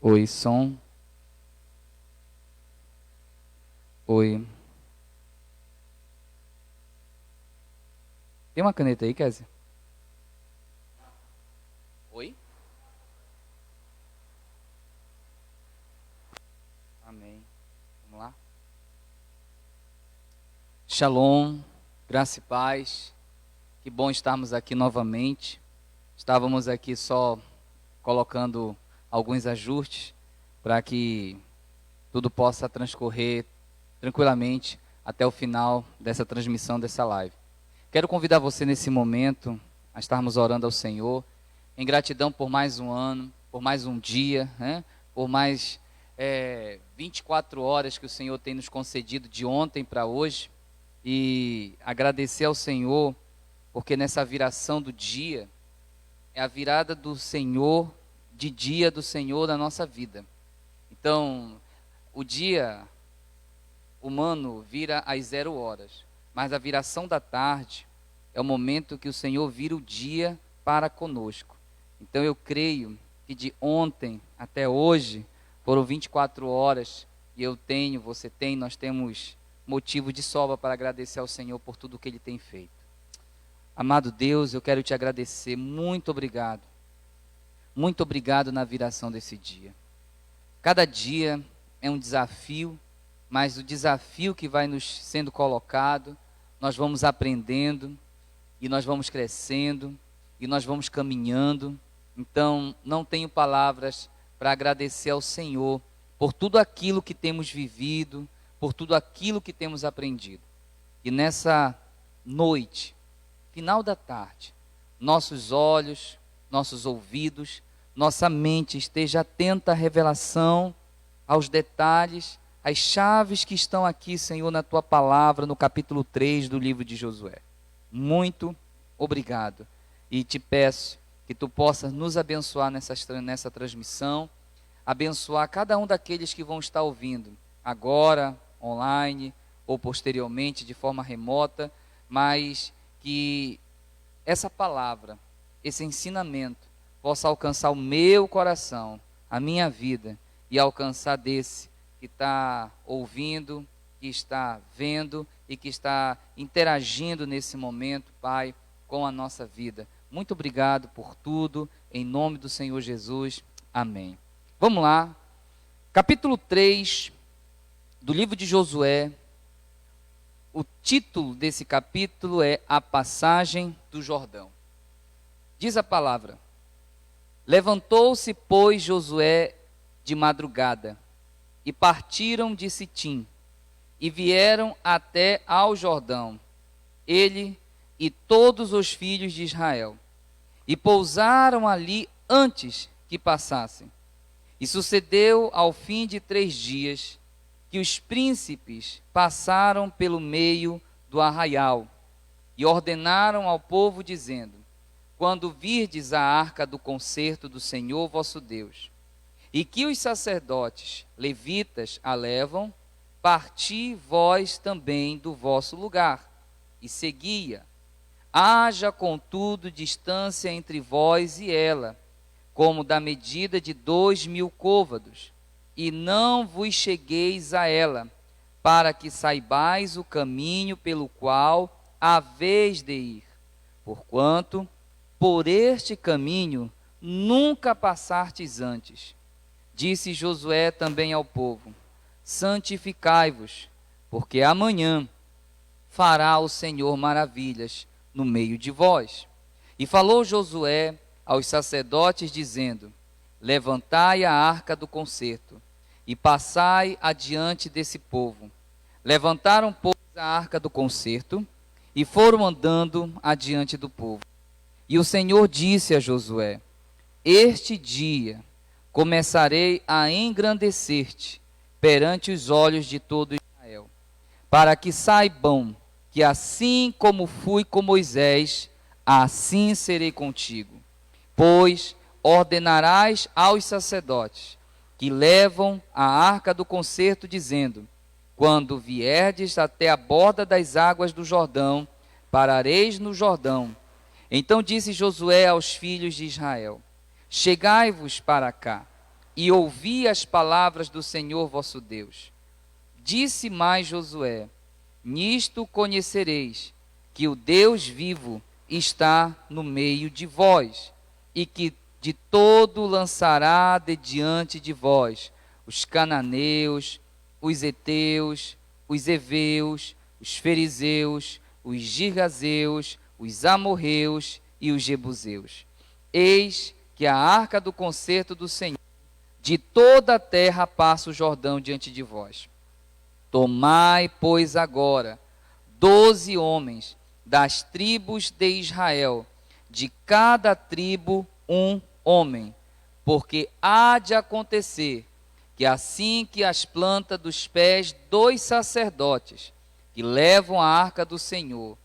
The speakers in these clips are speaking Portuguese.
Oi, som. Oi. Tem uma caneta aí, Kézia? Oi? Amém. Vamos lá. Shalom, graça e paz. Que bom estarmos aqui novamente. Estávamos aqui só colocando alguns ajustes para que tudo possa transcorrer tranquilamente até o final dessa transmissão, dessa live. Quero convidar você nesse momento a estarmos orando ao Senhor, em gratidão por mais um ano, por mais um dia, né? Por mais 24 horas que o Senhor tem nos concedido de ontem para hoje, e agradecer ao Senhor, porque nessa viração do dia, é a virada do Senhor, de dia do Senhor na nossa vida. Então, o dia humano vira às 0 horas, mas a viração da tarde é o momento que o Senhor vira o dia para conosco. Então eu creio que de ontem até hoje foram 24 horas e você tem, nós temos motivo de sobra para agradecer ao Senhor por tudo que Ele tem feito. Amado Deus, eu quero te agradecer, muito obrigado. Muito obrigado na viração desse dia. Cada dia é um desafio, mas o desafio que vai nos sendo colocado, nós vamos aprendendo, e nós vamos crescendo, e nós vamos caminhando. Então, não tenho palavras para agradecer ao Senhor por tudo aquilo que temos vivido, por tudo aquilo que temos aprendido. E nessa noite, final da tarde, nossos olhos, nossos ouvidos, nossa mente esteja atenta à revelação, aos detalhes, às chaves que estão aqui, Senhor, na Tua palavra, no capítulo 3 do livro de Josué. Muito obrigado. E te peço que Tu possas nos abençoar nessa transmissão, abençoar cada um daqueles que vão estar ouvindo, agora, online, ou posteriormente, de forma remota, mas que essa palavra, esse ensinamento, possa alcançar o meu coração, a minha vida, e alcançar desse que está ouvindo, que está vendo e que está interagindo nesse momento, Pai, com a nossa vida. Muito obrigado por tudo, em nome do Senhor Jesus. Amém. Vamos lá. Capítulo 3 do livro de Josué. O título desse capítulo é A Passagem do Jordão. Diz a palavra: Levantou-se, pois, Josué de madrugada, e partiram de Sitim, e vieram até ao Jordão, ele e todos os filhos de Israel, e pousaram ali antes que passassem. E sucedeu ao fim de 3 dias, que os príncipes passaram pelo meio do arraial, e ordenaram ao povo, dizendo: Quando virdes a arca do concerto do Senhor vosso Deus, e que os sacerdotes levitas a levam, parti vós também do vosso lugar, e seguia. Haja, contudo, distância entre vós e ela, como da medida de 2.000 côvados, e não vos chegueis a ela, para que saibais o caminho pelo qual haveis de ir, porquanto por este caminho nunca passastes antes. Disse Josué também ao povo: Santificai-vos, porque amanhã fará o Senhor maravilhas no meio de vós. E falou Josué aos sacerdotes, dizendo: Levantai a arca do concerto, e passai adiante desse povo. Levantaram, pois, a arca do concerto, e foram andando adiante do povo. E o Senhor disse a Josué: Este dia começarei a engrandecer-te perante os olhos de todo Israel, para que saibam que assim como fui com Moisés, assim serei contigo. Pois ordenarás aos sacerdotes que levam a arca do concerto, dizendo: Quando vierdes até a borda das águas do Jordão, parareis no Jordão. Então disse Josué aos filhos de Israel: Chegai-vos para cá, e ouvi as palavras do Senhor vosso Deus. Disse mais Josué: nisto conhecereis que o Deus vivo está no meio de vós, e que de todo lançará de diante de vós os cananeus, os heteus, os heveus, os fariseus, os girgazeus, os amorreus e os jebuseus. Eis que a arca do concerto do Senhor de toda a terra passa o Jordão diante de vós. Tomai, pois, agora 12 homens das tribos de Israel, de cada tribo um homem, porque há de acontecer que assim que as plantas dos pés dos sacerdotes que levam a arca do Senhor,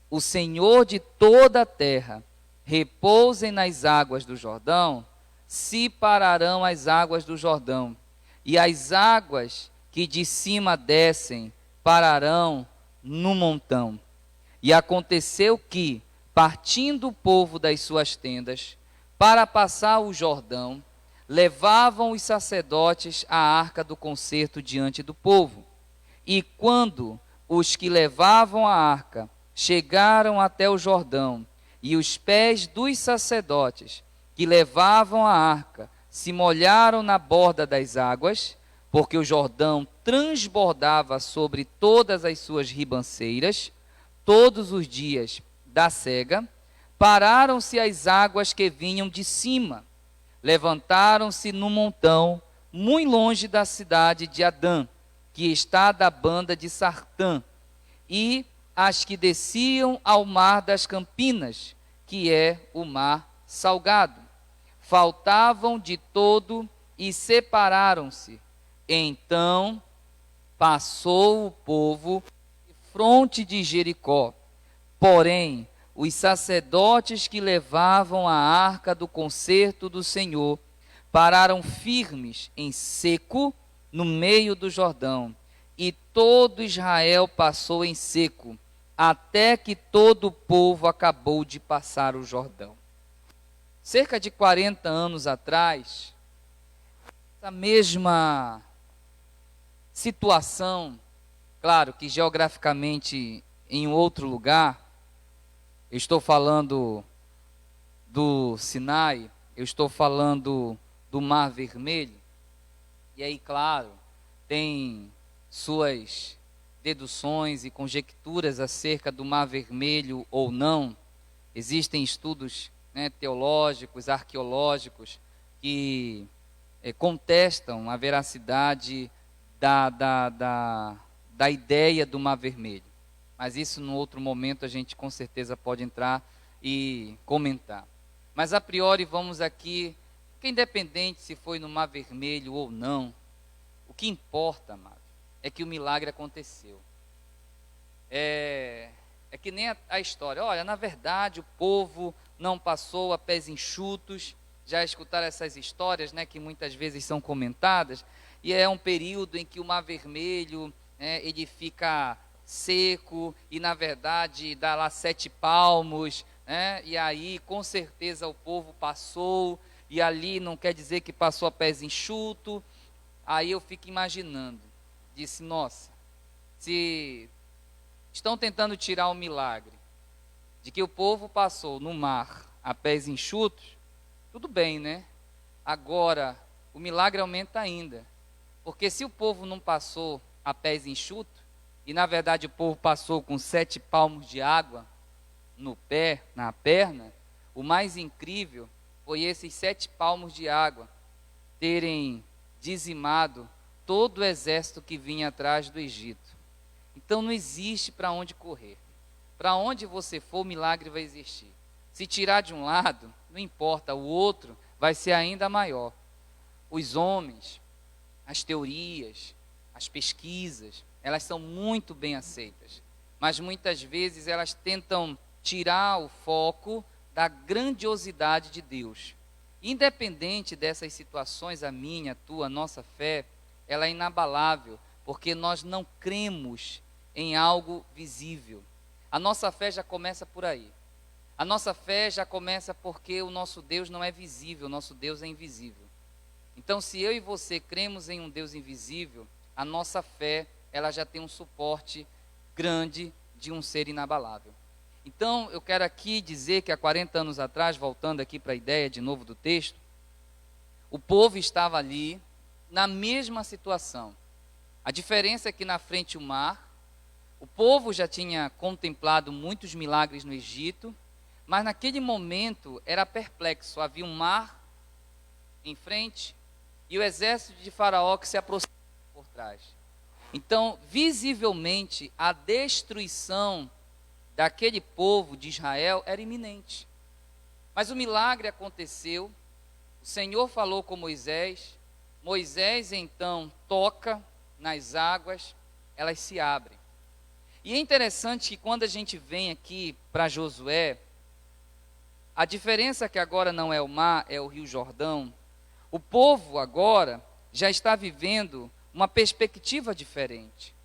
o Senhor de toda a terra, repousem nas águas do Jordão, se pararão as águas do Jordão, e as águas que de cima descem pararão no montão. E aconteceu que, partindo o povo das suas tendas, para passar o Jordão, levavam os sacerdotes a arca do concerto diante do povo. E quando os que levavam a arca chegaram até o Jordão, e os pés dos sacerdotes que levavam a arca se molharam na borda das águas, porque o Jordão transbordava sobre todas as suas ribanceiras, todos os dias da cega, pararam-se as águas que vinham de cima, levantaram-se no montão, muito longe da cidade de Adã, que está da banda de Sartã, e as que desciam ao mar das Campinas, que é o mar salgado. Faltavam de todo e separaram-se. Então passou o povo de fronte de Jericó. Porém, os sacerdotes que levavam a arca do concerto do Senhor pararam firmes em seco no meio do Jordão, e todo Israel passou em seco, até que todo o povo acabou de passar o Jordão. Cerca de 40 anos atrás, essa mesma situação, claro que geograficamente em outro lugar, eu estou falando do Sinai, eu estou falando do Mar Vermelho, e aí, claro, tem suas deduções e conjecturas acerca do Mar Vermelho ou não. Existem estudos, teológicos, arqueológicos, que contestam a veracidade da ideia do Mar Vermelho. Mas isso, num outro momento, a gente com certeza pode entrar e comentar. Mas, a priori, vamos aqui, que independente se foi no Mar Vermelho ou não, o que importa, amado, é que o milagre aconteceu. É que nem a história. Olha, na verdade, o povo não passou a pés enxutos. Já escutaram essas histórias, que muitas vezes são comentadas. E é um período em que o Mar Vermelho, ele fica seco e, na verdade, dá lá 7 palmos, e aí, com certeza, o povo passou, e ali não quer dizer que passou a pés enxuto. Aí eu fico imaginando, disse, nossa, se estão tentando tirar o milagre de que o povo passou no mar a pés enxutos, tudo bem, né? Agora, o milagre aumenta ainda, porque se o povo não passou a pés enxutos, e na verdade o povo passou com 7 palmos de água no pé, na perna, o mais incrível foi esses 7 palmos de água terem dizimado todo o exército que vinha atrás do Egito. Então não existe para onde correr. Para onde você for, o milagre vai existir. Se tirar de um lado, não importa, o outro vai ser ainda maior. Os homens, as teorias, as pesquisas, elas são muito bem aceitas, mas muitas vezes elas tentam tirar o foco da grandiosidade de Deus. Independente dessas situações, a minha, a tua, a nossa fé, ela é inabalável, porque nós não cremos em algo visível. A nossa fé já começa por aí. A nossa fé já começa porque o nosso Deus não é visível, o nosso Deus é invisível. Então, se eu e você cremos em um Deus invisível, a nossa fé, ela já tem um suporte grande de um ser inabalável. Então, eu quero aqui dizer que há 40 anos atrás, voltando aqui para a ideia de novo do texto, o povo estava ali na mesma situação. A diferença é que na frente o mar, o povo já tinha contemplado muitos milagres no Egito, mas naquele momento era perplexo. Havia um mar em frente e o exército de Faraó que se aproximava por trás. Então, visivelmente, a destruição daquele povo de Israel era iminente. Mas o milagre aconteceu, o Senhor falou com Moisés, Moisés então toca nas águas, elas se abrem. E é interessante que quando a gente vem aqui para Josué, a diferença é que agora não é o mar, é o Rio Jordão. O povo agora já está vivendo uma perspectiva diferente.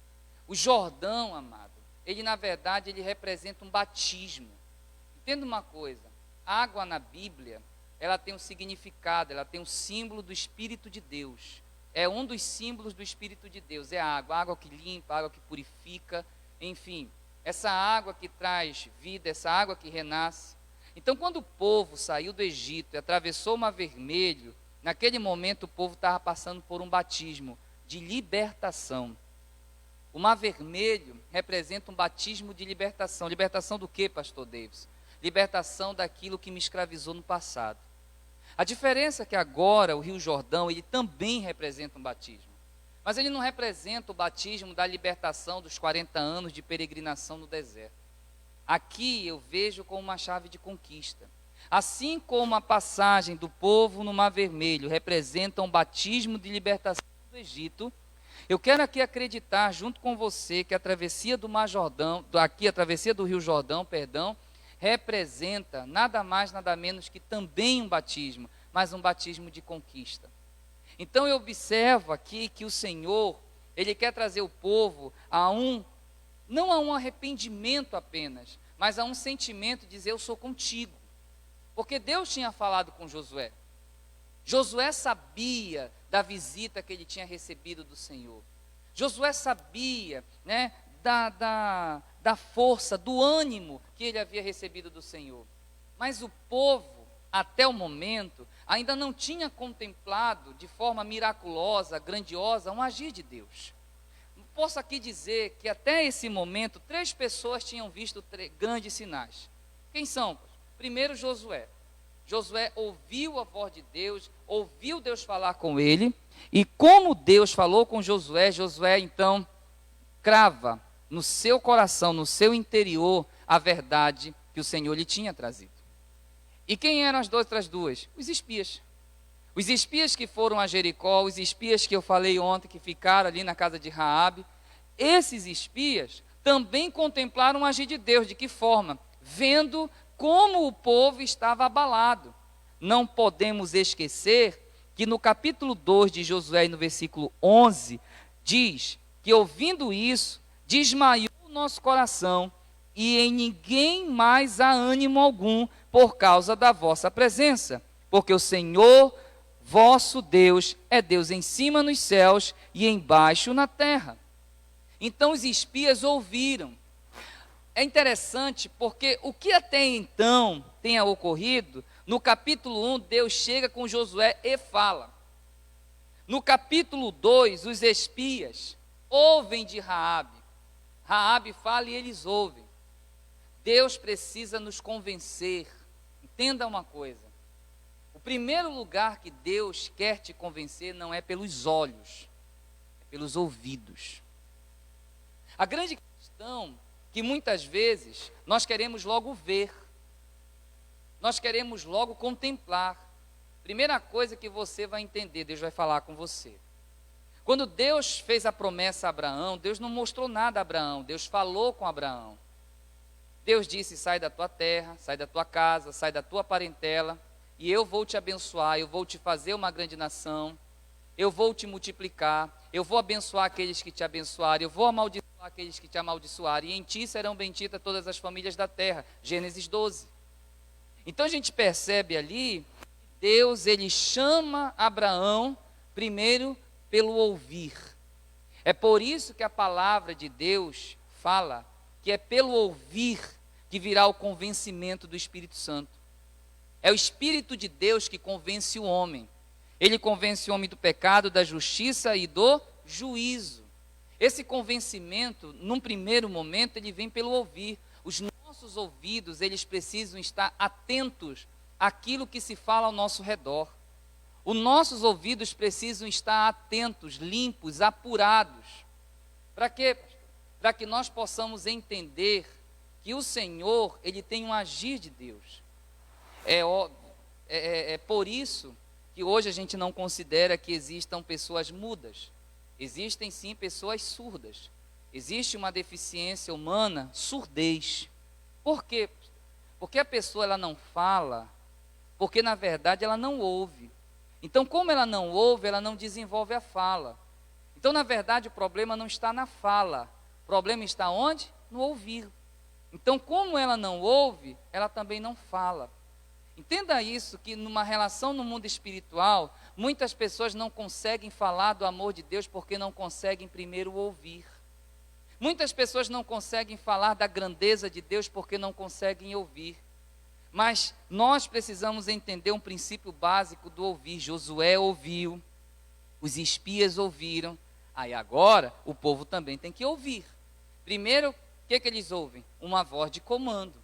O Jordão, amado, ele na verdade ele representa um batismo. Entenda uma coisa, a água na Bíblia, ela tem um significado, ela tem um símbolo do Espírito de Deus. É um dos símbolos do Espírito de Deus, é a água que limpa, a água que purifica, enfim, essa água que traz vida, essa água que renasce. Então, quando o povo saiu do Egito e atravessou o Mar Vermelho, naquele momento o povo estava passando por um batismo de libertação. O Mar Vermelho representa um batismo de libertação. Libertação do quê, pastor Davis? Libertação daquilo que me escravizou no passado. A diferença é que agora o Rio Jordão, ele também representa um batismo. Mas ele não representa o batismo da libertação dos 40 anos de peregrinação no deserto. Aqui eu vejo como uma chave de conquista. Assim como a passagem do povo no Mar Vermelho representa um batismo de libertação do Egito, eu quero aqui acreditar junto com você que a travessia do Mar Jordão, a travessia do Rio Jordão, representa nada mais, nada menos que também um batismo, mas um batismo de conquista. Então eu observo aqui que o Senhor, Ele quer trazer o povo não a um arrependimento apenas, mas a um sentimento de dizer, eu sou contigo. Porque Deus tinha falado com Josué. Josué sabia da visita que ele tinha recebido do Senhor. Josué sabia, né, da força, do ânimo que ele havia recebido do Senhor. Mas o povo, até o momento, ainda não tinha contemplado de forma miraculosa, grandiosa, um agir de Deus. Posso aqui dizer que até esse momento, 3 pessoas tinham visto grandes sinais. Quem são? Primeiro, Josué. Josué ouviu a voz de Deus, ouviu Deus falar com ele, e como Deus falou com Josué, Josué então crava no seu coração, no seu interior, a verdade que o Senhor lhe tinha trazido. E quem eram as outras duas? Os espias. Os espias que foram a Jericó, os espias que eu falei ontem, que ficaram ali na casa de Raabe, esses espias também contemplaram o agir de Deus. De que forma? Vendo como o povo estava abalado. Não podemos esquecer que no capítulo 2 de Josué, no versículo 11, diz que ouvindo isso, desmaiou o nosso coração e em ninguém mais há ânimo algum por causa da vossa presença, porque o Senhor vosso Deus é Deus em cima nos céus e embaixo na terra. Então os espias ouviram. É interessante porque o que até então tenha ocorrido, no capítulo 1 Deus chega com Josué e fala. No capítulo 2 os espias ouvem de Raabe. Raabe fala e eles ouvem. Deus precisa nos convencer. Entenda uma coisa. O primeiro lugar que Deus quer te convencer não é pelos olhos, é pelos ouvidos. A grande questão que muitas vezes nós queremos logo ver, nós queremos logo contemplar. Primeira coisa que você vai entender, Deus vai falar com você. Quando Deus fez a promessa a Abraão, Deus não mostrou nada a Abraão, Deus falou com Abraão. Deus disse, sai da tua terra, sai da tua casa, sai da tua parentela, e eu vou te abençoar, eu vou te fazer uma grande nação, eu vou te multiplicar, eu vou abençoar aqueles que te abençoarem, eu vou amaldiçoar aqueles que te amaldiçoarem, e em ti serão benditas todas as famílias da terra. Gênesis 12. Então a gente percebe ali que Deus, ele chama Abraão primeiro pelo ouvir. É por isso que a palavra de Deus fala que é pelo ouvir que virá o convencimento do Espírito Santo. É o Espírito de Deus que convence o homem. Ele convence o homem do pecado, da justiça e do juízo. Esse convencimento, num primeiro momento, ele vem pelo ouvir. Os nossos ouvidos, eles precisam estar atentos àquilo que se fala ao nosso redor. Os nossos ouvidos precisam estar atentos, limpos, apurados. Para quê? Para que nós possamos entender que o Senhor, ele tem um agir de Deus. É por isso que hoje a gente não considera que existam pessoas mudas. Existem sim pessoas surdas. Existe uma deficiência humana, surdez. Por quê? Porque a pessoa ela não fala, porque na verdade ela não ouve. Então, como ela não ouve, ela não desenvolve a fala. Então, na verdade, o problema não está na fala. O problema está onde? No ouvir. Então, como ela não ouve, ela também não fala. Entenda isso, que numa relação no mundo espiritual, muitas pessoas não conseguem falar do amor de Deus porque não conseguem primeiro ouvir. Muitas pessoas não conseguem falar da grandeza de Deus porque não conseguem ouvir. Mas nós precisamos entender um princípio básico do ouvir. Josué ouviu, os espias ouviram, aí agora o povo também tem que ouvir. Primeiro, o que eles ouvem? Uma voz de comando.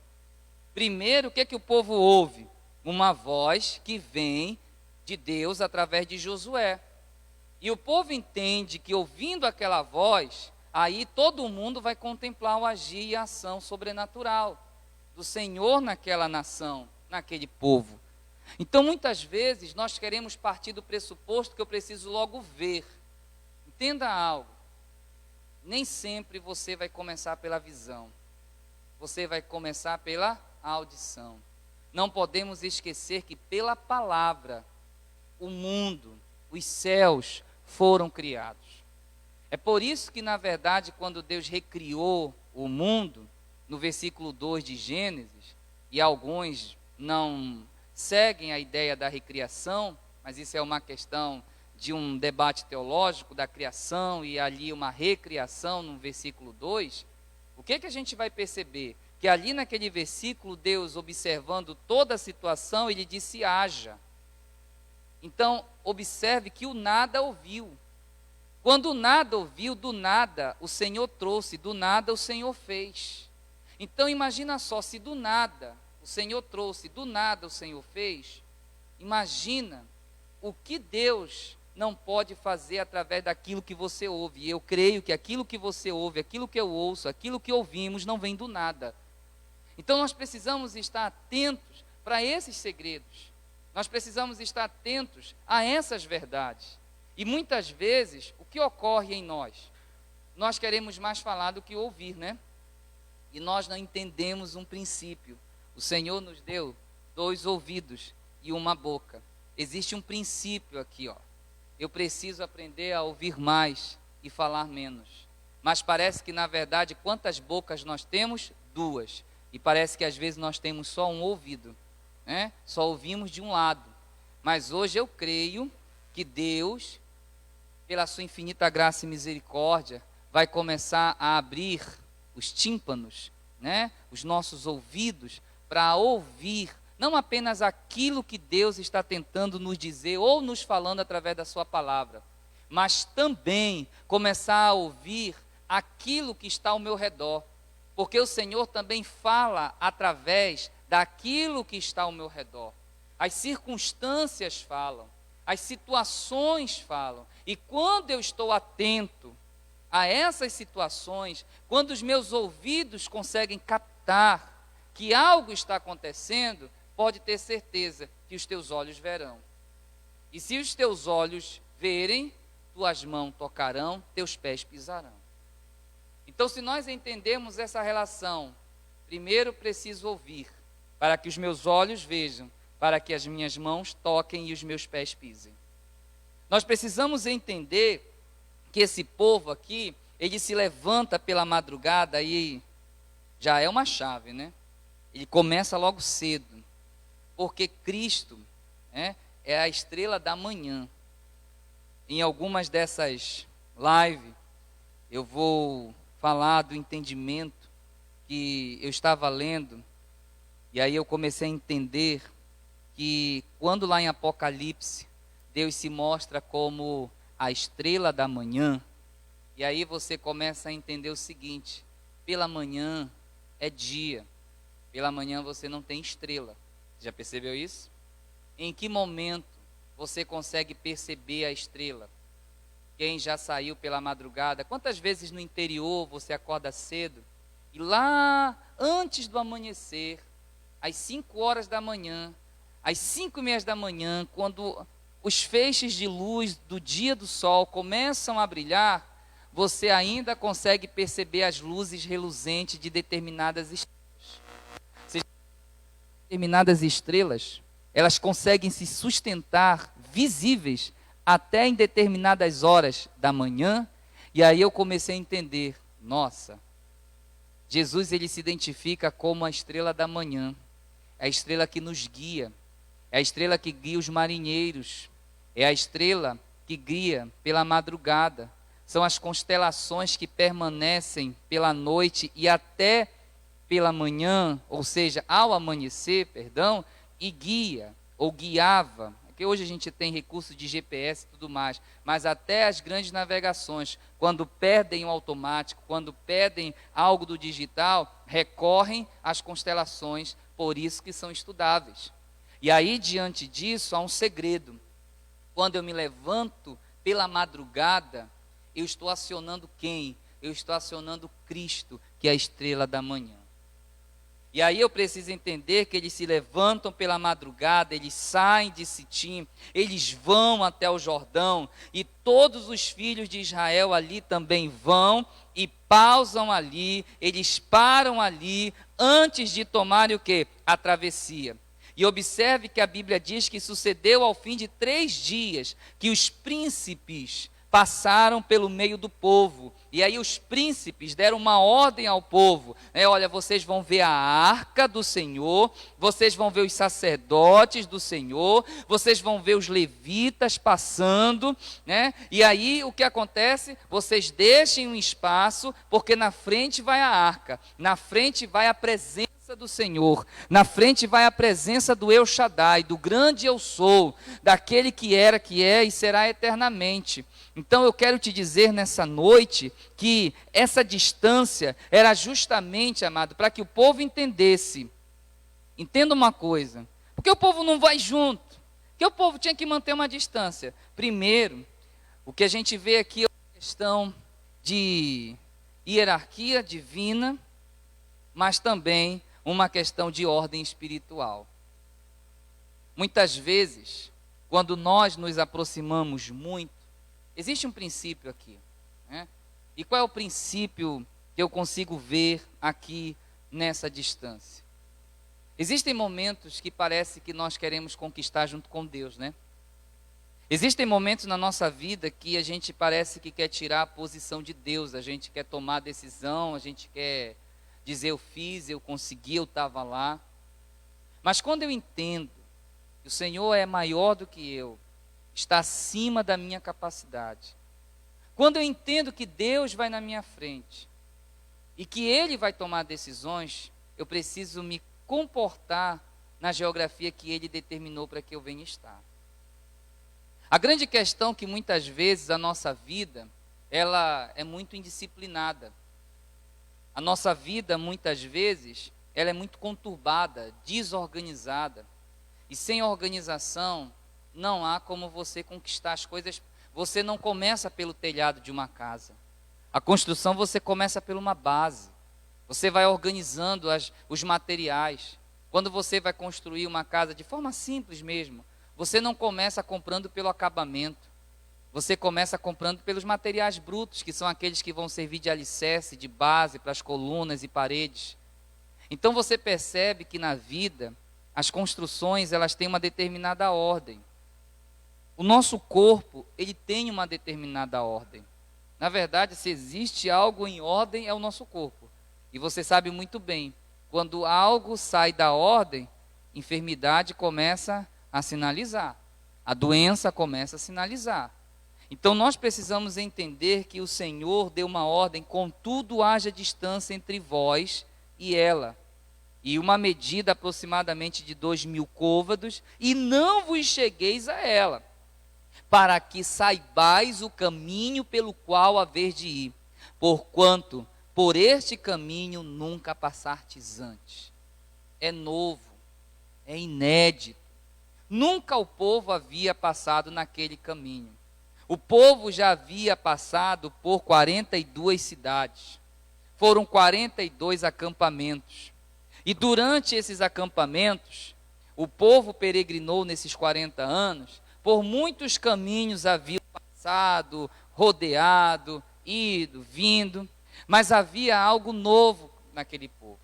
Primeiro, o que o povo ouve? Uma voz que vem de Deus através de Josué. E o povo entende que ouvindo aquela voz, aí todo mundo vai contemplar o agir e a ação sobrenatural do Senhor naquela nação, naquele povo. Então, muitas vezes, nós queremos partir do pressuposto que eu preciso logo ver. Entenda algo. Nem sempre você vai começar pela visão. Você vai começar pela audição. Não podemos esquecer que pela palavra, o mundo, os céus foram criados. É por isso que, na verdade, quando Deus recriou o mundo, no versículo 2 de Gênesis, e alguns não seguem a ideia da recriação, mas isso é uma questão de um debate teológico da criação e ali uma recriação no versículo 2, o que a gente vai perceber? Que ali naquele versículo, Deus observando toda a situação, ele disse haja. Então, observe que o nada ouviu. Quando o nada ouviu, do nada o Senhor trouxe, do nada o Senhor fez. Então imagina só, se do nada o Senhor trouxe, do nada o Senhor fez, imagina o que Deus não pode fazer através daquilo que você ouve. E eu creio que aquilo que você ouve, aquilo que eu ouço, aquilo que ouvimos não vem do nada. Então nós precisamos estar atentos para esses segredos. Nós precisamos estar atentos a essas verdades. E muitas vezes, o que ocorre em nós? Nós queremos mais falar do que ouvir, né? E nós não entendemos um princípio. O Senhor nos deu 2 ouvidos e uma boca. Existe um princípio aqui, ó. Eu preciso aprender a ouvir mais e falar menos. Mas parece que, na verdade, quantas bocas nós temos? 2. E parece que às vezes nós temos só um ouvido, né? Só ouvimos de um lado. Mas hoje eu creio que Deus, pela sua infinita graça e misericórdia, vai começar a abrir os tímpanos, né? Os nossos ouvidos, para ouvir não apenas aquilo que Deus está tentando nos dizer ou nos falando através da sua palavra, mas também começar a ouvir aquilo que está ao meu redor, porque o Senhor também fala através daquilo que está ao meu redor. As circunstâncias falam, as situações falam, e quando eu estou atento a essas situações, quando os meus ouvidos conseguem captar que algo está acontecendo, pode ter certeza que os teus olhos verão. E se os teus olhos verem, tuas mãos tocarão, teus pés pisarão. Então, se nós entendemos essa relação, primeiro preciso ouvir, para que os meus olhos vejam, para que as minhas mãos toquem e os meus pés pisem. Nós precisamos entender que esse povo aqui, ele se levanta pela madrugada e já é uma chave, né? Ele começa logo cedo, porque Cristo, né, é a estrela da manhã. Em algumas dessas lives, eu vou falar do entendimento que eu estava lendo, e aí eu comecei a entender que quando lá em Apocalipse, Deus se mostra como a estrela da manhã, e aí você começa a entender o seguinte: pela manhã é dia, pela manhã você não tem estrela. Já percebeu isso? Em que momento você consegue perceber a estrela? Quem já saiu pela madrugada, quantas vezes no interior você acorda cedo e lá antes do amanhecer, às 5 horas da manhã, às 5:30 da manhã, quando os feixes de luz do dia do sol começam a brilhar, você ainda consegue perceber as luzes reluzentes de determinadas estrelas. Determinadas estrelas, elas conseguem se sustentar visíveis até em determinadas horas da manhã, e aí eu comecei a entender, nossa, Jesus ele se identifica como a estrela da manhã, é a estrela que nos guia, é a estrela que guia os marinheiros, é a estrela que guia pela madrugada, são as constelações que permanecem pela noite e até pela manhã, ou seja, ao amanhecer, perdão, e guia, ou guiava, porque hoje a gente tem recurso de GPS e tudo mais, mas até as grandes navegações, quando perdem o automático, quando perdem algo do digital, recorrem às constelações, por isso que são estudáveis. E aí, diante disso, há um segredo. Quando eu me levanto pela madrugada, eu estou acionando quem? Eu estou acionando Cristo, que é a estrela da manhã. E aí eu preciso entender que eles se levantam pela madrugada, eles saem de Sitim, eles vão até o Jordão, e todos os filhos de Israel ali também vão e pausam ali, eles param ali, antes de tomarem o quê? A travessia. E observe que a Bíblia diz que sucedeu ao fim de 3 dias, que os príncipes passaram pelo meio do povo, e aí os príncipes deram uma ordem ao povo, olha, vocês vão ver a arca do Senhor, vocês vão ver os sacerdotes do Senhor, vocês vão ver os levitas passando, e aí o que acontece? Vocês deixem um espaço, porque na frente vai a arca, na frente vai a presença do Senhor, na frente vai a presença do El Shaddai, do grande eu sou, daquele que era, que é e será eternamente. Então eu quero te dizer nessa noite que essa distância era justamente, amado, para que o povo entendesse. Entenda uma coisa, porque o povo não vai junto, porque o povo tinha que manter uma distância. Primeiro, o que a gente vê aqui é uma questão de hierarquia divina, mas também uma questão de ordem espiritual. Muitas vezes, quando nós nos aproximamos muito, existe um princípio aqui, E qual é o princípio que eu consigo ver aqui nessa distância? Existem momentos que parece que nós queremos conquistar junto com Deus, Existem momentos na nossa vida que a gente parece que quer tirar a posição de Deus, a gente quer tomar decisão, a gente quer dizer eu fiz, eu consegui, eu estava lá. Mas quando eu entendo que o Senhor é maior do que eu, está acima da minha capacidade, quando eu entendo que Deus vai na minha frente e que Ele vai tomar decisões, eu preciso me comportar na geografia que Ele determinou para que eu venha estar. A grande questão é que muitas vezes a nossa vida, ela é muito indisciplinada. A nossa vida, muitas vezes, ela é muito conturbada, desorganizada. E sem organização, não há como você conquistar as coisas. Você não começa pelo telhado de uma casa. A construção você começa por uma base. Você vai organizando os materiais. Quando você vai construir uma casa de forma simples mesmo, você não começa comprando pelo acabamento. Você começa comprando pelos materiais brutos, que são aqueles que vão servir de alicerce, de base para as colunas e paredes. Então você percebe que na vida, as construções elas têm uma determinada ordem. O nosso corpo, ele tem uma determinada ordem. Na verdade, se existe algo em ordem, é o nosso corpo. E você sabe muito bem, quando algo sai da ordem, enfermidade começa a sinalizar. a doença começa a sinalizar. Então nós precisamos entender que o Senhor deu uma ordem: contudo haja distância entre vós e ela, e uma medida aproximadamente de 2.000 côvados, e não vos chegueis a ela, para que saibais o caminho pelo qual haver de ir, porquanto por este caminho nunca passastes antes. É novo, é inédito. Nunca o povo havia passado naquele caminho. O povo já havia passado por 42 cidades. Foram 42 acampamentos. E durante esses acampamentos, o povo peregrinou nesses 40 anos, por muitos caminhos haviam passado, rodeado, ido, vindo, mas havia algo novo naquele povo.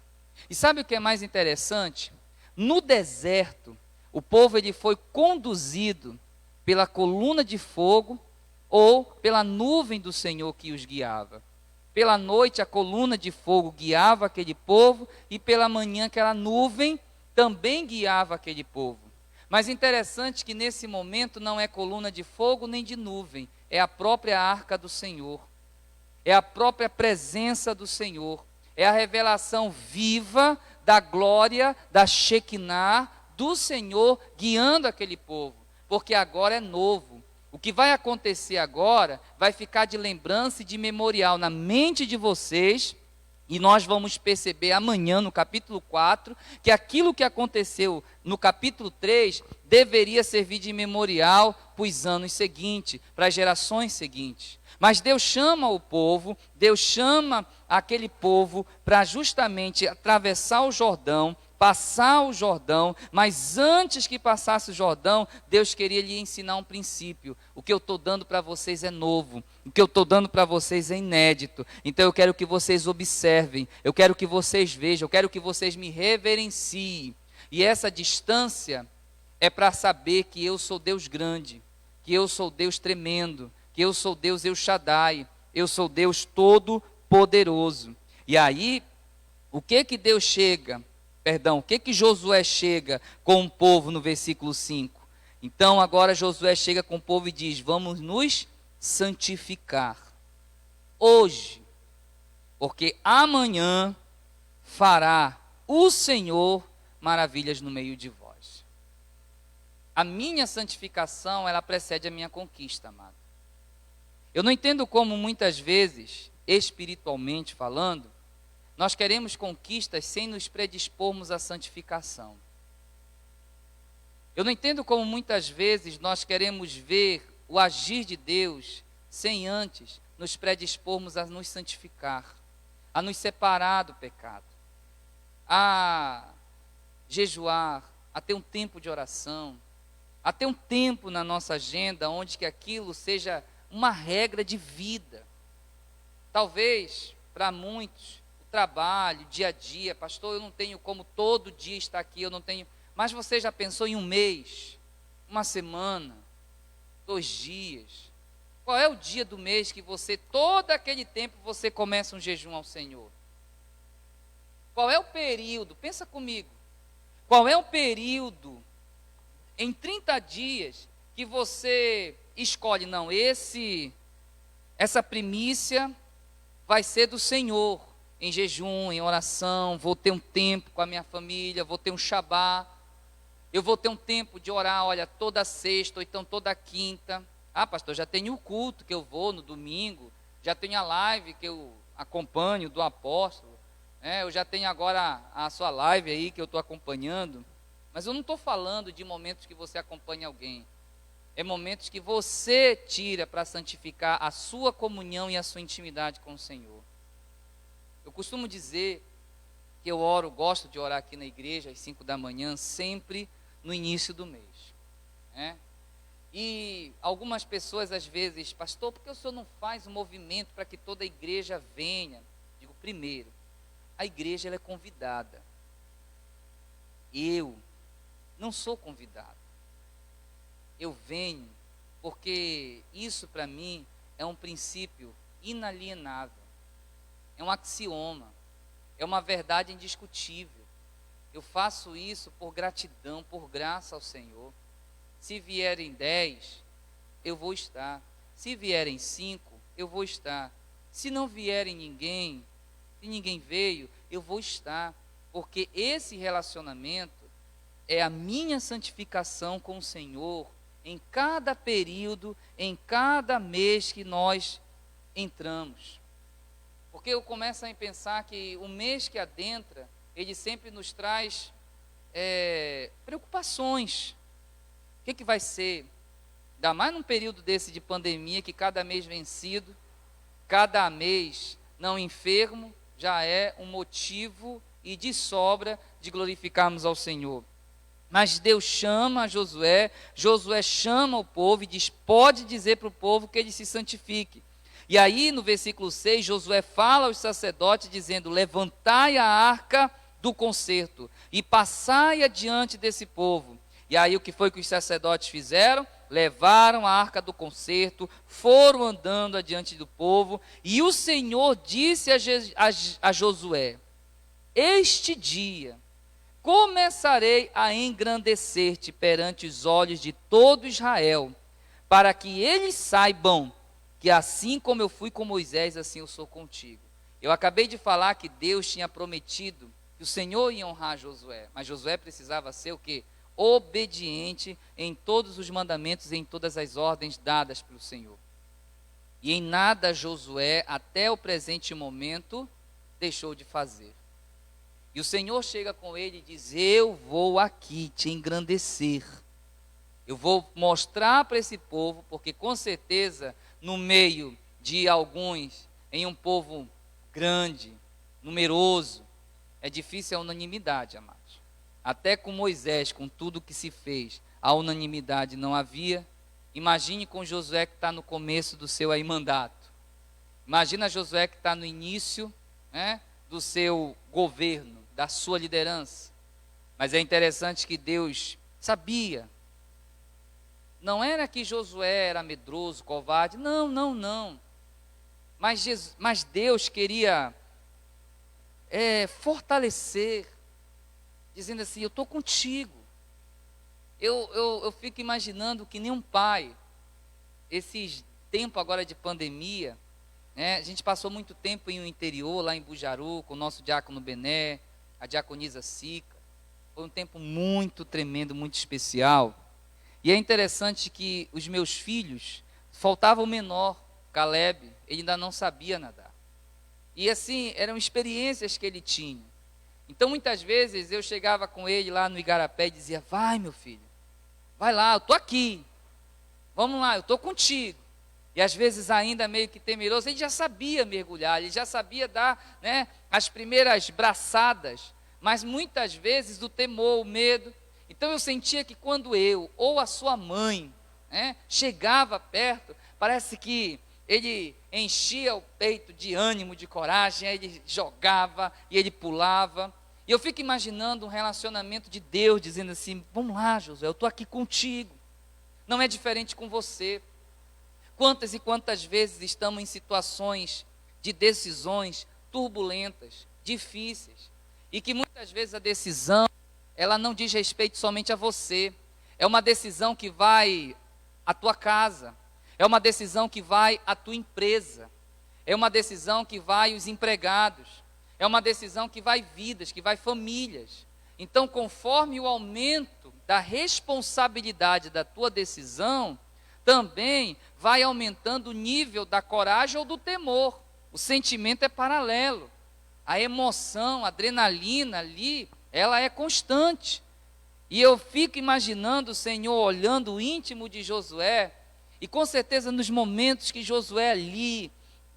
E sabe o que é mais interessante? No deserto, o povo ele foi conduzido pela coluna de fogo ou pela nuvem do Senhor que os guiava. Pela noite a coluna de fogo guiava aquele povo e pela manhã aquela nuvem também guiava aquele povo. Mas interessante que nesse momento não é coluna de fogo nem de nuvem, é a própria arca do Senhor. É a própria presença do Senhor. É a revelação viva da glória, da Shekinah, do Senhor guiando aquele povo. Porque agora é novo. O que vai acontecer agora vai ficar de lembrança e de memorial na mente de vocês. E nós vamos perceber amanhã no capítulo 4, que aquilo que aconteceu no capítulo 3 deveria servir de memorial para os anos seguintes, para as gerações seguintes. Mas Deus chama o povo, Deus chama aquele povo para justamente atravessar o Jordão, passar o Jordão, mas antes que passasse o Jordão, Deus queria lhe ensinar um princípio. O que eu estou dando para vocês é novo, o que eu estou dando para vocês é inédito. Então eu quero que vocês observem, eu quero que vocês vejam, eu quero que vocês me reverenciem. E essa distância é para saber que eu sou Deus grande, que eu sou Deus tremendo, que eu sou Deus El Shaddai, eu sou Deus todo-poderoso. E aí, o que que Josué chega com o povo no versículo 5? Então agora Josué chega com o povo e diz: vamos nos santificar hoje, porque amanhã fará o Senhor maravilhas no meio de vós. A minha santificação, ela precede a minha conquista, amado. Eu não entendo como muitas vezes, espiritualmente falando, nós queremos conquistas sem nos predispormos à santificação. Eu não entendo como muitas vezes nós queremos ver o agir de Deus sem antes nos predispormos a nos santificar, a nos separar do pecado, a jejuar, a ter um tempo de oração, a ter um tempo na nossa agenda onde que aquilo seja uma regra de vida. Talvez, para muitos, o trabalho, dia a dia, pastor, eu não tenho como todo dia estar aqui, eu não tenho. Mas você já pensou em um mês, uma semana, 2 dias? Qual é o dia do mês que você, todo aquele tempo, você começa um jejum ao Senhor? Qual é o período? Pensa comigo. Qual é o período em 30 dias que você escolhe, não, essa primícia vai ser do Senhor, em jejum, em oração, vou ter um tempo com a minha família, vou ter um Shabá, eu vou ter um tempo de orar, olha, toda sexta, ou então toda quinta. Ah, pastor, já tenho o culto que eu vou no domingo, já tenho a live que eu acompanho do apóstolo, eu já tenho agora a sua live aí que eu estou acompanhando, mas eu não estou falando de momentos que você acompanha alguém. É momentos que você tira para santificar a sua comunhão e a sua intimidade com o Senhor. Eu costumo dizer que eu gosto de orar aqui na igreja às 5 da manhã, sempre no início do mês. E algumas pessoas às vezes, pastor, por que o senhor não faz um movimento para que toda a igreja venha? Digo, primeiro, a igreja ela é convidada. Eu não sou convidado. Eu venho porque isso para mim é um princípio inalienável, é um axioma, é uma verdade indiscutível. Eu faço isso por gratidão, por graça ao Senhor. Se vierem 10, eu vou estar. Se vierem 5, eu vou estar. Se não vierem ninguém, se ninguém veio, eu vou estar. Porque esse relacionamento é a minha santificação com o Senhor em cada período, em cada mês que nós entramos. Porque eu começo a pensar que o mês que adentra, ele sempre nos traz preocupações. O que vai ser? Ainda mais num período desse de pandemia, que cada mês vencido, cada mês não enfermo, já é um motivo e de sobra de glorificarmos ao Senhor. Mas Deus chama Josué, Josué chama o povo e diz, pode dizer para o povo que ele se santifique. E aí no versículo 6, Josué fala aos sacerdotes dizendo, levantai a arca do concerto e passai adiante desse povo. E aí o que foi que os sacerdotes fizeram? Levaram a arca do concerto, foram andando adiante do povo, e o Senhor disse a Josué, este dia começarei a engrandecer-te perante os olhos de todo Israel, para que eles saibam que assim como eu fui com Moisés, assim eu sou contigo. Eu acabei de falar que Deus tinha prometido que o Senhor ia honrar Josué, mas Josué precisava ser o quê? Obediente em todos os mandamentos e em todas as ordens dadas pelo Senhor. E em nada Josué, até o presente momento, deixou de fazer. E o Senhor chega com ele e diz, eu vou aqui te engrandecer. Eu vou mostrar para esse povo, porque com certeza, no meio de alguns, em um povo grande, numeroso, é difícil a unanimidade, amados. Até com Moisés, com tudo que se fez, a unanimidade não havia. Imagine com Josué que está no começo do seu mandato. Imagina Josué que está no início, do seu governo, da sua liderança. Mas é interessante que Deus sabia. Não era que Josué era medroso, covarde. Não. Mas Deus queria fortalecer, dizendo assim, eu estou contigo. Eu fico imaginando que nem um pai, esses tempos agora de pandemia, a gente passou muito tempo em um interior, lá em Bujaru, com o nosso diácono Bené, a diaconisa Sica. Foi um tempo muito tremendo, muito especial. E é interessante que os meus filhos, faltava o menor, Caleb, ele ainda não sabia nadar. E assim, eram experiências que ele tinha. Então, muitas vezes, eu chegava com ele lá no Igarapé e dizia, vai meu filho, vai lá, eu estou aqui, vamos lá, eu estou contigo. E às vezes ainda meio que temeroso, ele já sabia mergulhar, ele já sabia dar as primeiras braçadas, mas muitas vezes o temor, o medo. Então eu sentia que quando eu ou a sua mãe chegava perto, parece que ele enchia o peito de ânimo, de coragem, aí ele jogava e ele pulava. E eu fico imaginando um relacionamento de Deus, dizendo assim, vamos lá Josué, eu estou aqui contigo. Não é diferente com você. Quantas e quantas vezes estamos em situações de decisões turbulentas, difíceis, e que muitas vezes a decisão, ela não diz respeito somente a você, é uma decisão que vai à tua casa, é uma decisão que vai à tua empresa, é uma decisão que vai aos empregados, é uma decisão que vai vidas, que vai famílias. Então, conforme o aumento da responsabilidade da tua decisão, também vai aumentando o nível da coragem ou do temor. O sentimento é paralelo. A emoção, a adrenalina ali, ela é constante. E eu fico imaginando o Senhor olhando o íntimo de Josué, e com certeza nos momentos que Josué ali,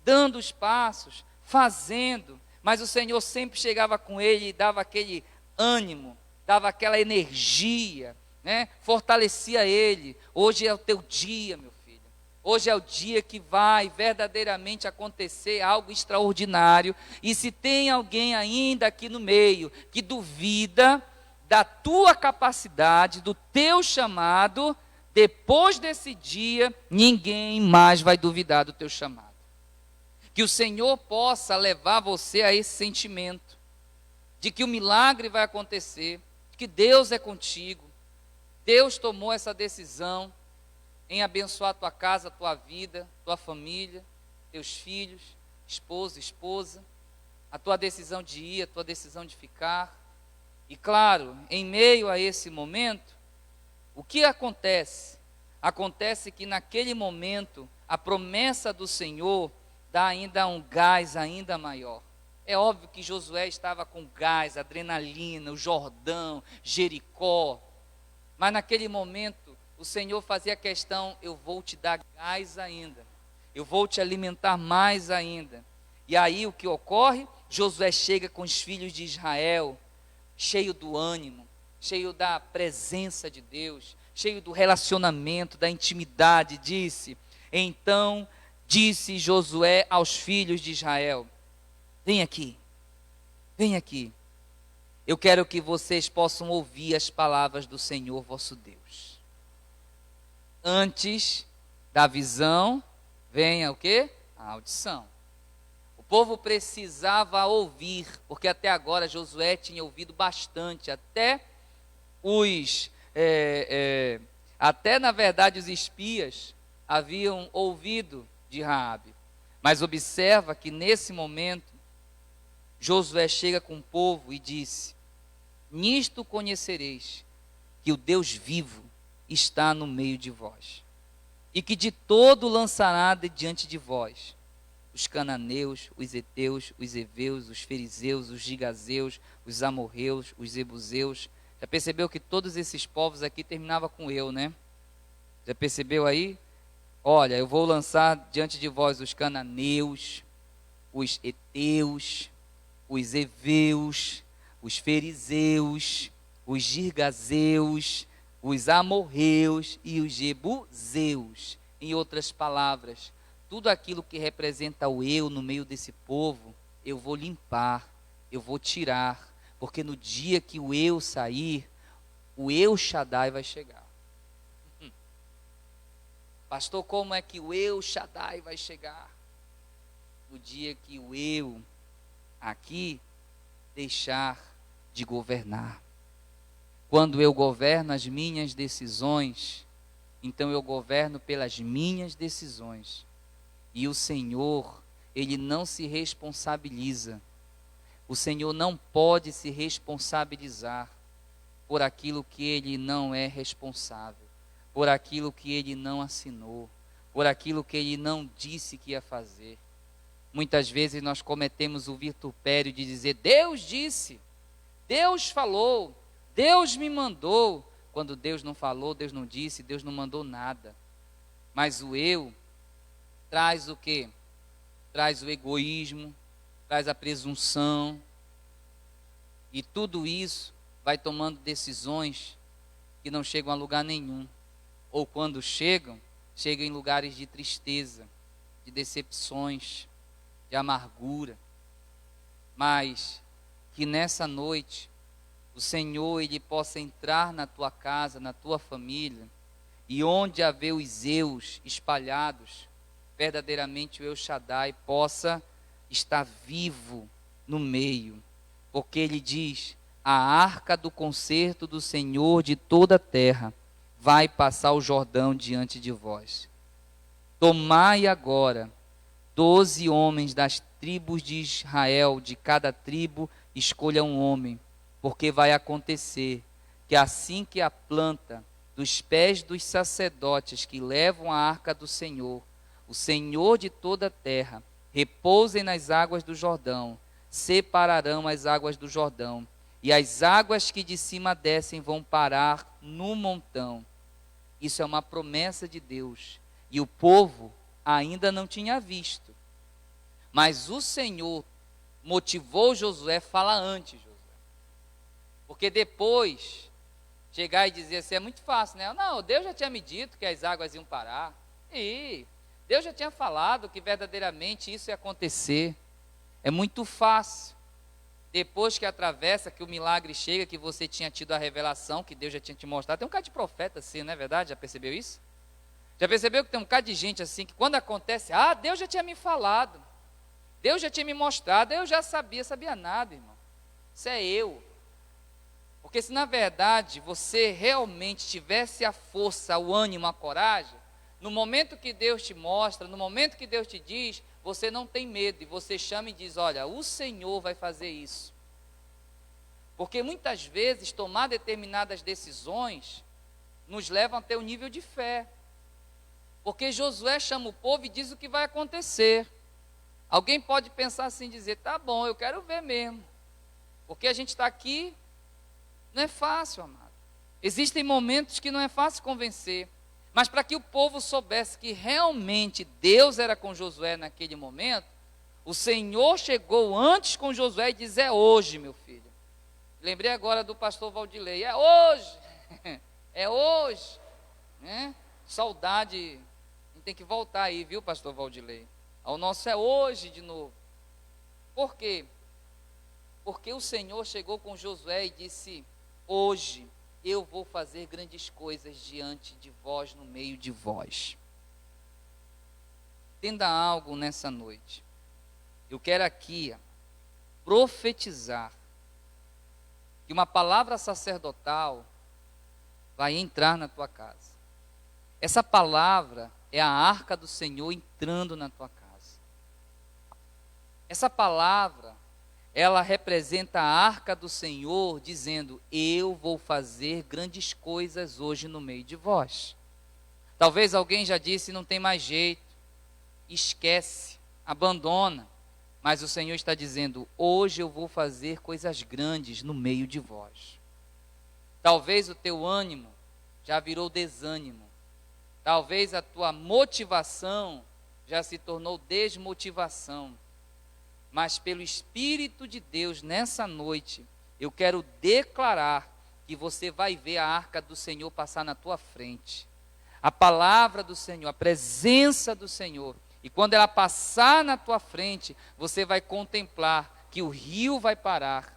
dando os passos, fazendo, mas o Senhor sempre chegava com ele e dava aquele ânimo, dava aquela energia, fortalecia ele. Hoje é o teu dia, meu filho. Hoje é o dia que vai verdadeiramente acontecer algo extraordinário. E se tem alguém ainda aqui no meio que duvida da tua capacidade, do teu chamado, depois desse dia, ninguém mais vai duvidar do teu chamado. Que o Senhor possa levar você a esse sentimento de que o milagre vai acontecer, de que Deus é contigo, Deus tomou essa decisão em abençoar a tua casa, a tua vida, tua família, teus filhos, esposo, esposa, a tua decisão de ir, a tua decisão de ficar. E claro, em meio a esse momento, o que acontece? Acontece que naquele momento, a promessa do Senhor dá ainda um gás ainda maior. É óbvio que Josué estava com gás, adrenalina, o Jordão, Jericó. Mas naquele momento, o Senhor fazia questão: eu vou te dar gás ainda. Eu vou te alimentar mais ainda. E aí o que ocorre? Josué chega com os filhos de Israel, cheio do ânimo, cheio da presença de Deus, cheio do relacionamento, da intimidade. Então disse Josué aos filhos de Israel: vem aqui, vem aqui. Eu quero que vocês possam ouvir as palavras do Senhor vosso Deus. Antes da visão, venha o quê? A audição. O povo precisava ouvir, porque até agora Josué tinha ouvido bastante, até na verdade os espias haviam ouvido de Raabe. Mas observa que nesse momento, Josué chega com o povo e disse: nisto conhecereis que o Deus vivo está no meio de vós, e que de todo lançará diante de vós os cananeus, os heteus, os heveus, os fariseus, os gigazeus, os amorreus, os jebuseus. Já percebeu que todos esses povos aqui terminavam com eu, né? Já percebeu aí? Olha, eu vou lançar diante de vós os cananeus, os heteus, os heveus, os fariseus, os girgazeus, os amorreus e os jebuseus. Em outras palavras, tudo aquilo que representa o eu no meio desse povo, eu vou limpar, eu vou tirar, porque no dia que o eu sair, o El Shaddai vai chegar. Pastor, como é que o El Shaddai vai chegar? No dia que o eu aqui deixar de governar. Quando eu governo as minhas decisões, então eu governo pelas minhas decisões. E o Senhor, Ele não se responsabiliza. O Senhor não pode se responsabilizar por aquilo que Ele não é responsável, por aquilo que Ele não assinou, por aquilo que Ele não disse que ia fazer. Muitas vezes nós cometemos o vitupério de dizer: Deus disse, Deus falou, Deus me mandou. Quando Deus não falou, Deus não disse, Deus não mandou nada. Mas o eu traz o quê? Traz o egoísmo, traz a presunção. E tudo isso vai tomando decisões que não chegam a lugar nenhum. Ou quando chegam em lugares de tristeza, de decepções, de amargura. Mas que nessa noite o Senhor Ele possa entrar na tua casa, na tua família, e onde haver os eus espalhados, verdadeiramente o El Shaddai possa estar vivo no meio, porque Ele diz: a arca do concerto do Senhor de toda a terra vai passar o Jordão diante de vós. Tomai agora 12 homens das tribos de Israel, de cada tribo escolha um homem, porque vai acontecer que assim que a planta dos pés dos sacerdotes que levam a arca do Senhor, o Senhor de toda a terra, repousem nas águas do Jordão, separarão as águas do Jordão, e as águas que de cima descem vão parar no montão. Isso é uma promessa de Deus, e o povo ainda não tinha visto. Mas o Senhor motivou Josué a falar antes, Josué. Porque depois, chegar e dizer assim, é muito fácil, né? Não, Deus já tinha me dito que as águas iam parar. E Deus já tinha falado que verdadeiramente isso ia acontecer. É muito fácil. Depois que atravessa, que o milagre chega, que você tinha tido a revelação, que Deus já tinha te mostrado. Tem um cara de profeta assim, não é verdade? Já percebeu isso? Já percebeu que tem um cara de gente assim, que quando acontece, Deus já tinha me falado. Deus já tinha me mostrado, eu já sabia nada, irmão. Isso é eu. Porque Porque se na verdade você realmente tivesse a força, o ânimo, a coragem, no momento que Deus te mostra, no momento que Deus te diz, você não tem medo e você chama e diz: olha, o Senhor vai fazer isso. Porque muitas vezes tomar determinadas decisões nos levam até o nível de fé. Porque Josué chama o povo e diz o que vai acontecer. Alguém pode pensar assim, dizer: tá bom, eu quero ver mesmo. Porque a gente está aqui, não é fácil, amado. Existem momentos que não é fácil convencer. Mas para que o povo soubesse que realmente Deus era com Josué naquele momento, o Senhor chegou antes com Josué e disse: é hoje, meu filho. Lembrei agora do pastor Valdilei: é hoje, é hoje. Né? Saudade, a gente tem que voltar aí, viu, pastor Valdilei? Ao nosso é hoje de novo. Por quê? Porque o Senhor chegou com Josué e disse: hoje eu vou fazer grandes coisas diante de vós, no meio de vós. Entenda algo nessa noite. Eu quero aqui profetizar que uma palavra sacerdotal vai entrar na tua casa. Essa palavra é a arca do Senhor entrando na tua casa. Essa palavra, ela representa a arca do Senhor, dizendo: eu vou fazer grandes coisas hoje no meio de vós. Talvez alguém já disse: não tem mais jeito, esquece, abandona. Mas o Senhor está dizendo: hoje eu vou fazer coisas grandes no meio de vós. Talvez o teu ânimo já virou desânimo. Talvez a tua motivação já se tornou desmotivação. Mas pelo Espírito de Deus, nessa noite, eu quero declarar que você vai ver a arca do Senhor passar na tua frente. A palavra do Senhor, a presença do Senhor. E quando ela passar na tua frente, você vai contemplar que o rio vai parar.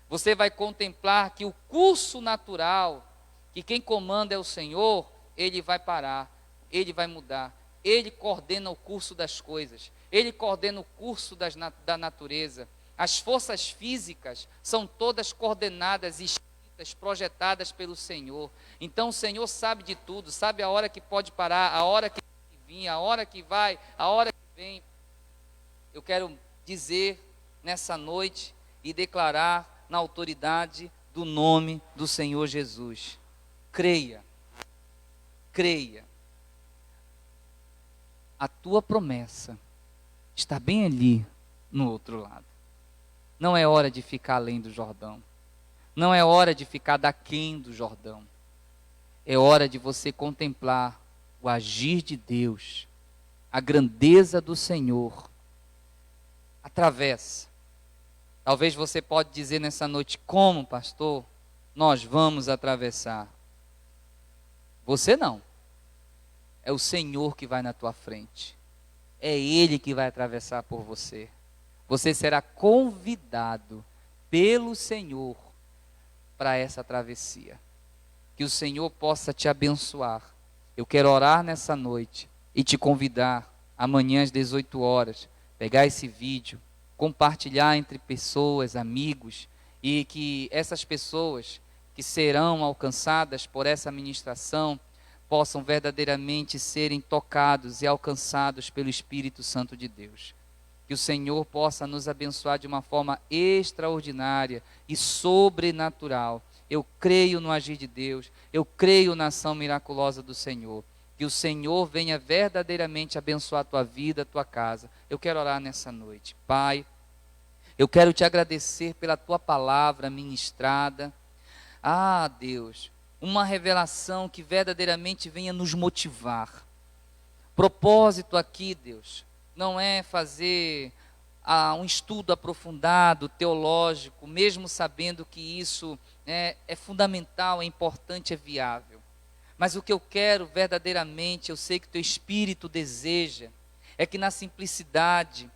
Você vai contemplar que o curso natural, que quem comanda é o Senhor, ele vai parar, ele vai mudar. Ele coordena o curso das coisas. Ele coordena o curso da natureza. As forças físicas são todas coordenadas e escritas, projetadas pelo Senhor. Então o Senhor sabe de tudo, sabe a hora que pode parar, a hora que vir, a hora que vai, a hora que vem. Eu quero dizer nessa noite e declarar na autoridade do nome do Senhor Jesus: creia, creia. A tua promessa está bem ali no outro lado. Não é hora de ficar além do Jordão. Não é hora de ficar daquém do Jordão. É hora de você contemplar o agir de Deus, a grandeza do Senhor. Atravessa. Talvez você pode dizer nessa noite: como, pastor, nós vamos atravessar? Você não. É o Senhor que vai na tua frente. É Ele que vai atravessar por você. Você será convidado pelo Senhor para essa travessia. Que o Senhor possa te abençoar. Eu quero orar nessa noite e te convidar, amanhã às 18 horas, pegar esse vídeo, compartilhar entre pessoas, amigos, e que essas pessoas que serão alcançadas por essa ministração possam verdadeiramente serem tocados e alcançados pelo Espírito Santo de Deus. Que o Senhor possa nos abençoar de uma forma extraordinária e sobrenatural. Eu creio no agir de Deus, eu creio na ação miraculosa do Senhor. Que o Senhor venha verdadeiramente abençoar a tua vida, a tua casa. Eu quero orar nessa noite. Pai, eu quero te agradecer pela tua palavra ministrada. Ah, Deus, uma revelação que verdadeiramente venha nos motivar. Propósito aqui, Deus, não é fazer um estudo aprofundado, teológico, mesmo sabendo que isso é fundamental, é importante, é viável. Mas o que eu quero verdadeiramente, eu sei que o teu Espírito deseja, é que na simplicidade,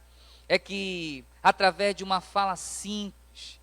é que através de uma fala simples,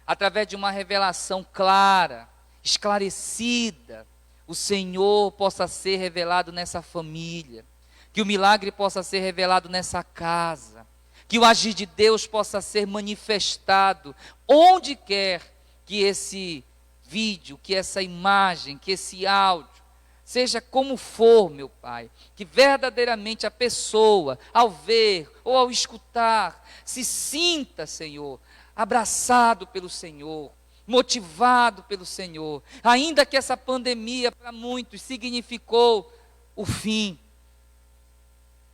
através de uma revelação clara, esclarecida, o Senhor possa ser revelado nessa família, que o milagre possa ser revelado nessa casa, que o agir de Deus possa ser manifestado onde quer que esse vídeo, que essa imagem, que esse áudio, seja como for, meu Pai, que verdadeiramente a pessoa, ao ver ou ao escutar, se sinta, Senhor, abraçado pelo Senhor, motivado pelo Senhor, ainda que essa pandemia para muitos significou o fim,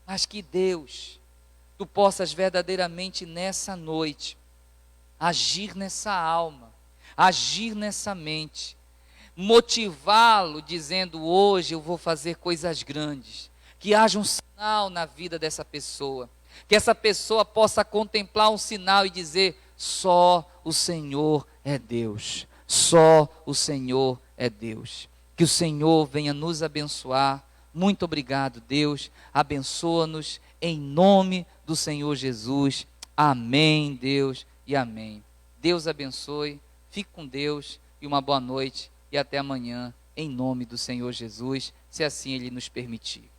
mas que Deus, Tu possas verdadeiramente nessa noite, agir nessa alma, agir nessa mente, motivá-lo dizendo: hoje eu vou fazer coisas grandes, que haja um sinal na vida dessa pessoa, que essa pessoa possa contemplar um sinal e dizer: só o Senhor é Deus, só o Senhor é Deus. Que o Senhor venha nos abençoar. Muito obrigado, Deus, abençoa-nos em nome do Senhor Jesus. Amém, Deus, e amém. Deus abençoe, fique com Deus e uma boa noite e até amanhã, em nome do Senhor Jesus, se assim Ele nos permitir.